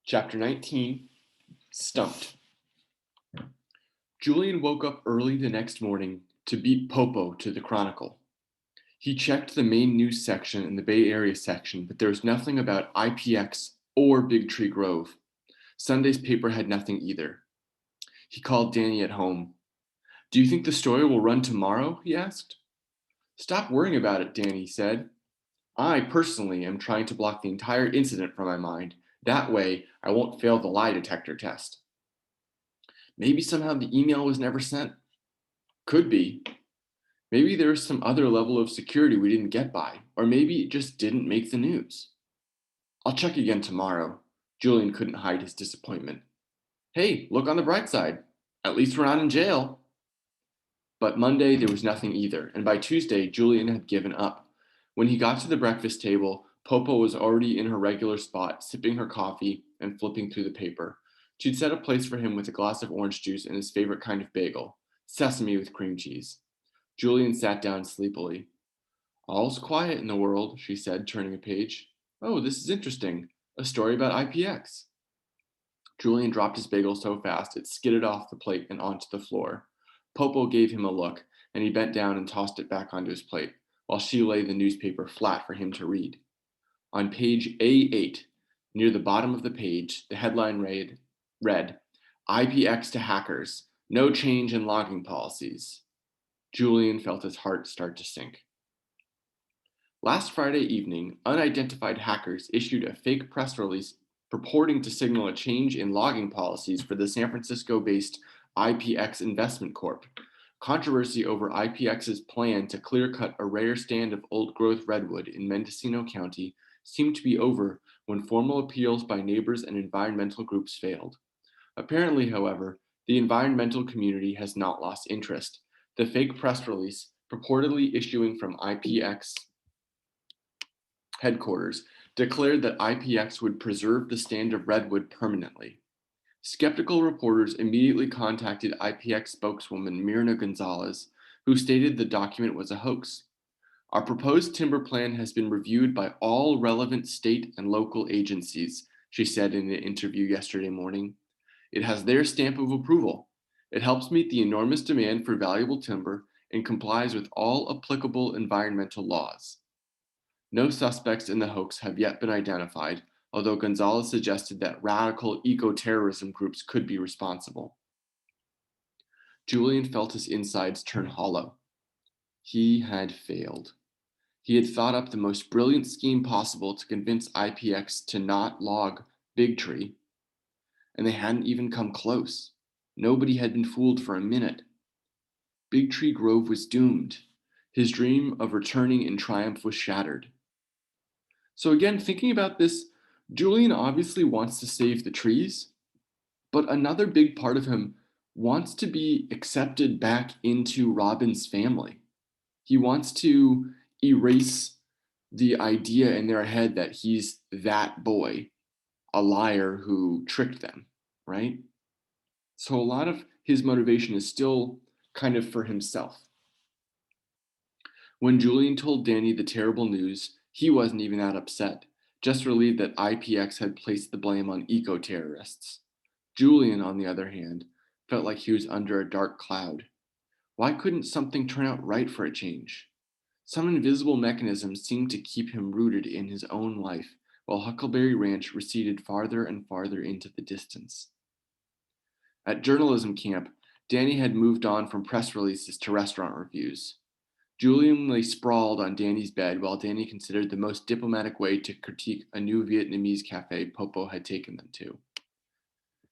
Chapter 19, Stumped. Julian woke up early the next morning to beat Popo to the Chronicle. He checked the main news section and the Bay Area section, but there was nothing about IPX or Big Tree Grove. Sunday's paper had nothing either. He called Danny at home. "Do you think the story will run tomorrow?" he asked. "Stop worrying about it," Danny said. "I, personally, am trying to block the entire incident from my mind. That way, I won't fail the lie detector test." Maybe somehow the email was never sent? Could be. Maybe there was some other level of security we didn't get by, or maybe it just didn't make the news. "I'll check again tomorrow." Julian couldn't hide his disappointment. "Hey, look on the bright side. At least we're not in jail." But Monday there was nothing either, and by Tuesday Julian had given up. When he got to the breakfast table, Popo was already in her regular spot, sipping her coffee and flipping through the paper. She'd set a place for him with a glass of orange juice and his favorite kind of bagel, sesame with cream cheese. Julian sat down sleepily. "All's quiet in the world," she said, turning a page. "Oh, this is interesting. A story about IPX." Julian dropped his bagel so fast it skidded off the plate and onto the floor. Popo gave him a look, and he bent down and tossed it back onto his plate, while she laid the newspaper flat for him to read. On page A8, near the bottom of the page, the headline read IPX to hackers, no change in logging policies. Julian felt his heart start to sink. Last Friday evening, unidentified hackers issued a fake press release purporting to signal a change in logging policies for the San Francisco-based IPX Investment Corp. Controversy over IPX's plan to clear-cut a rare stand of old-growth redwood in Mendocino County seemed to be over when formal appeals by neighbors and environmental groups failed. Apparently, however, the environmental community has not lost interest. The fake press release, purportedly issuing from IPX headquarters, declared that IPX would preserve the stand of redwood permanently. Skeptical reporters immediately contacted IPX spokeswoman Myrna Gonzalez, who stated the document was a hoax. "Our proposed timber plan has been reviewed by all relevant state and local agencies," she said in an interview yesterday morning. "It has their stamp of approval. It helps meet the enormous demand for valuable timber and complies with all applicable environmental laws." No suspects in the hoax have yet been identified, although Gonzalez suggested that radical eco-terrorism groups could be responsible. Julian felt his insides turn hollow. He had failed. He had thought up the most brilliant scheme possible to convince IPX to not log Big Tree, and they hadn't even come close. Nobody had been fooled for a minute. Big Tree Grove was doomed. His dream of returning in triumph was shattered. So again, thinking about this, Julian obviously wants to save the trees, but another big part of him wants to be accepted back into Robin's family. He wants to erase the idea in their head that he's that boy, a liar who tricked them, right? So a lot of his motivation is still kind of for himself. When Julian told Danny the terrible news, he wasn't even that upset, just relieved that IPX had placed the blame on eco-terrorists. Julian, on the other hand, felt like he was under a dark cloud. Why couldn't something turn out right for a change? Some invisible mechanism seemed to keep him rooted in his own life, while Huckleberry Ranch receded farther and farther into the distance. At journalism camp, Danny had moved on from press releases to restaurant reviews. Julian lay sprawled on Danny's bed while Danny considered the most diplomatic way to critique a new Vietnamese cafe Popo had taken them to.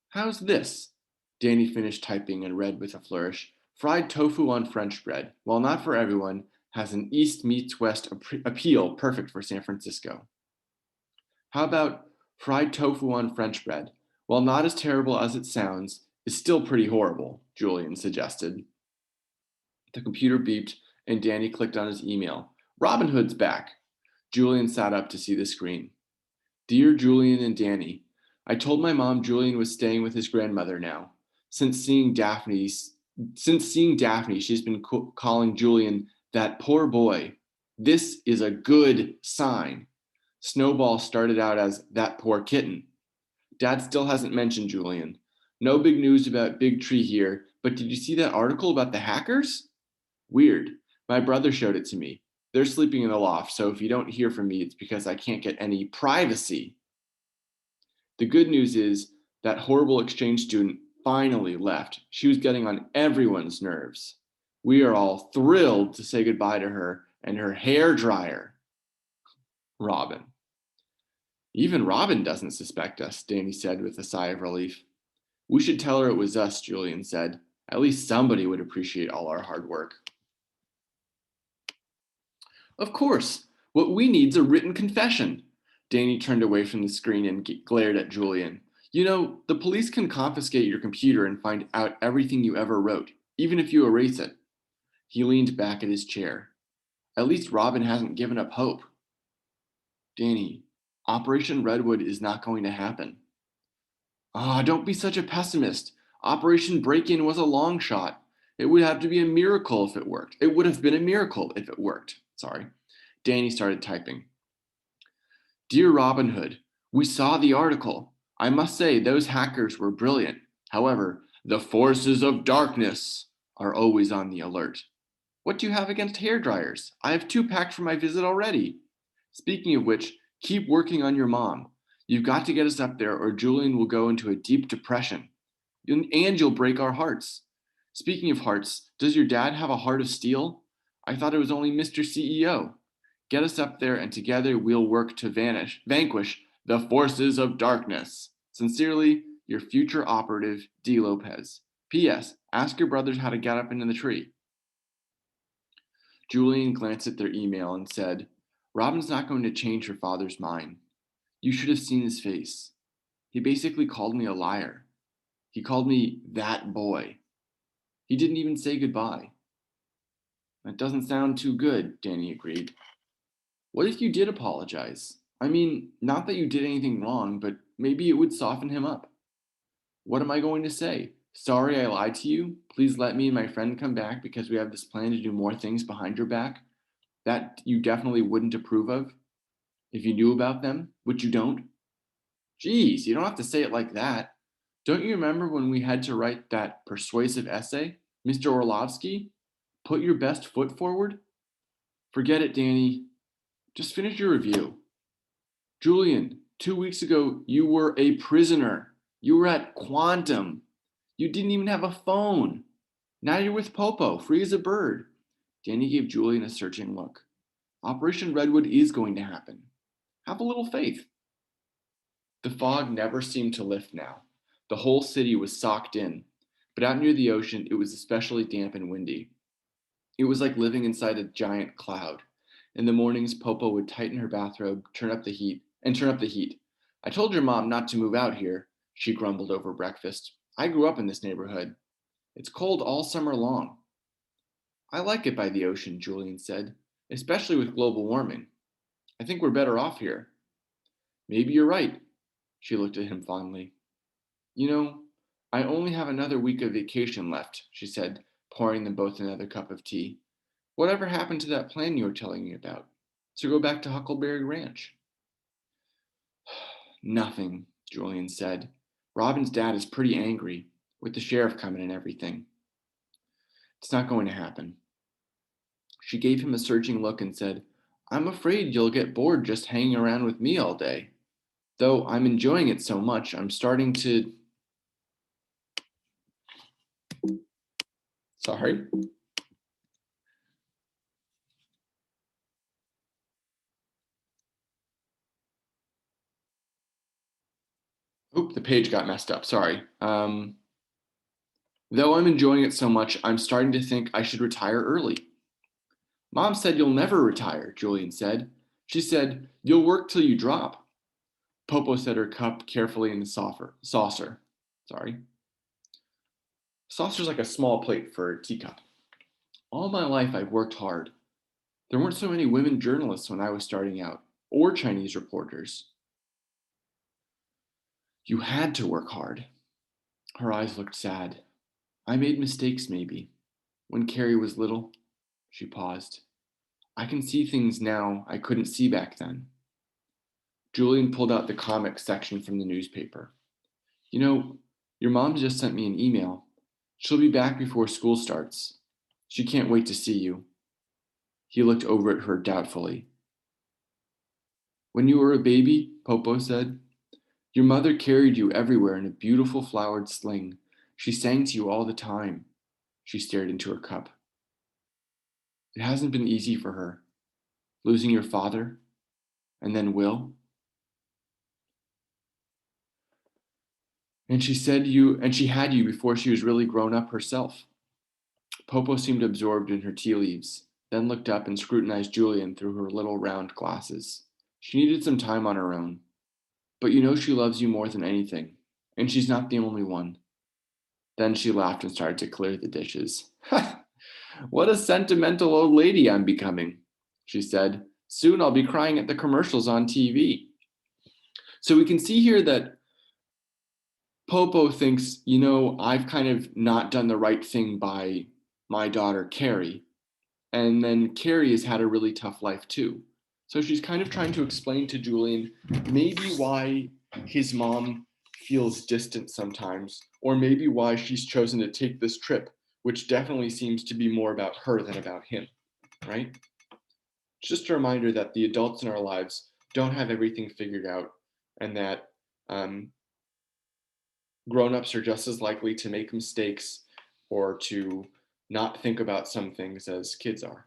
"How's this?" Danny finished typing and read with a flourish. "Fried tofu on French bread. While not for everyone, has an East meets West appeal perfect for San Francisco." "How about fried tofu on French bread? While not as terrible as it sounds, is still pretty horrible," Julian suggested. The computer beeped and Danny clicked on his email. "Robin Hood's back." Julian sat up to see the screen. "Dear Julian and Danny, I told my mom Julian was staying with his grandmother now. Since seeing Daphne, she's been calling Julian that poor boy. This is a good sign. Snowball started out as that poor kitten. Dad still hasn't mentioned Julian. No big news about Big Tree here, but did you see that article about the hackers? Weird. My brother showed it to me. They're sleeping in the loft, so if you don't hear from me, it's because I can't get any privacy. The good news is that horrible exchange student finally left. She was getting on everyone's nerves. We are all thrilled to say goodbye to her and her hair dryer. Robin. Even Robin doesn't suspect us, Danny said with a sigh of relief. We should tell her it was us, Julian said. At least somebody would appreciate all our hard work. Of course. What we need's a written confession. Danny turned away from the screen and glared at Julian. You know, the police can confiscate your computer and find out everything you ever wrote, even if you erase it. He leaned back in his chair. At least Robin hasn't given up hope. Danny, Operation Redwood is not going to happen. Ah, don't be such a pessimist. Operation Break-In was a long shot. It would have to be a miracle if it worked. It would have been a miracle if it worked. Sorry. Danny started typing. Dear Robin Hood, we saw the article. I must say those hackers were brilliant. However, the forces of darkness are always on the alert. What do you have against hair dryers? I have 2 packed for my visit already. Speaking of which, keep working on your mom. You've got to get us up there or Julian will go into a deep depression. And you'll break our hearts. Speaking of hearts, does your dad have a heart of steel? I thought it was only Mr. CEO. Get us up there and together we'll work to vanquish the forces of darkness. Sincerely, your future operative, D. Lopez. P.S. Ask your brothers how to get up into the tree. Julian glanced at their email and said, Robin's not going to change her father's mind. You should have seen his face. He basically called me a liar. He called me that boy. He didn't even say goodbye. That doesn't sound too good, Danny agreed. What if you did apologize? I mean, not that you did anything wrong, but maybe it would soften him up. What am I going to say? Sorry I lied to you. Please let me and my friend come back because we have this plan to do more things behind your back that you definitely wouldn't approve of if you knew about them, which you don't. Geez, you don't have to say it like that. Don't you remember when we had to write that persuasive essay? Mr. Orlovsky, put your best foot forward? Forget it, Danny. Just finish your review. Julian, 2 weeks ago, you were a prisoner. You were at Quantum. You didn't even have a phone. Now you're with Popo, free as a bird. Danny gave Julian a searching look. Operation Redwood is going to happen. Have a little faith. The fog never seemed to lift now. The whole city was socked in, but out near the ocean, it was especially damp and windy. It was like living inside a giant cloud. In the mornings, Popo would tighten her bathrobe, turn up the heat. I told your mom not to move out here, she grumbled over breakfast. I grew up in this neighborhood. It's cold all summer long. I like it by the ocean, Julian said, especially with global warming. I think we're better off here. Maybe you're right. She looked at him fondly. You know, I only have another week of vacation left, she said, pouring them both another cup of tea. Whatever happened to that plan you were telling me about? To go back to Huckleberry Ranch? Nothing, Julian said. Robin's dad is pretty angry, with the sheriff coming and everything. It's not going to happen. She gave him a searching look and said, I'm afraid you'll get bored just hanging around with me all day. Though I'm enjoying it so much, I'm starting to... Sorry? Oop, the page got messed up. Sorry. Though I'm enjoying it so much, I'm starting to think I should retire early. Mom said you'll never retire, Julian said. She said, you'll work till you drop. Popo set her cup carefully in the saucer. Sorry. Saucer's like a small plate for a teacup. All my life I've worked hard. There weren't so many women journalists when I was starting out, or Chinese reporters. You had to work hard. Her eyes looked sad. I made mistakes, maybe. When Carrie was little, she paused. I can see things now I couldn't see back then. Julian pulled out the comics section from the newspaper. You know, your mom just sent me an email. She'll be back before school starts. She can't wait to see you. He looked over at her doubtfully. When you were a baby, Popo said, your mother carried you everywhere in a beautiful flowered sling. She sang to you all the time. She stared into her cup. It hasn't been easy for her, losing your father, and then Will. And she had you before she was really grown up herself. Popo seemed absorbed in her tea leaves, then looked up and scrutinized Julian through her little round glasses. She needed some time on her own, but you know she loves you more than anything, and she's not the only one. Then she laughed and started to clear the dishes. What a sentimental old lady I'm becoming, she said. Soon I'll be crying at the commercials on TV. So we can see here that Popo thinks, I've kind of not done the right thing by my daughter, Carrie. And then Carrie has had a really tough life too. So she's kind of trying to explain to Julian maybe why his mom feels distant sometimes, or maybe why she's chosen to take this trip, which definitely seems to be more about her than about him, right? It's just a reminder that the adults in our lives don't have everything figured out, and that um, grown-ups are just as likely to make mistakes or to not think about some things as kids are.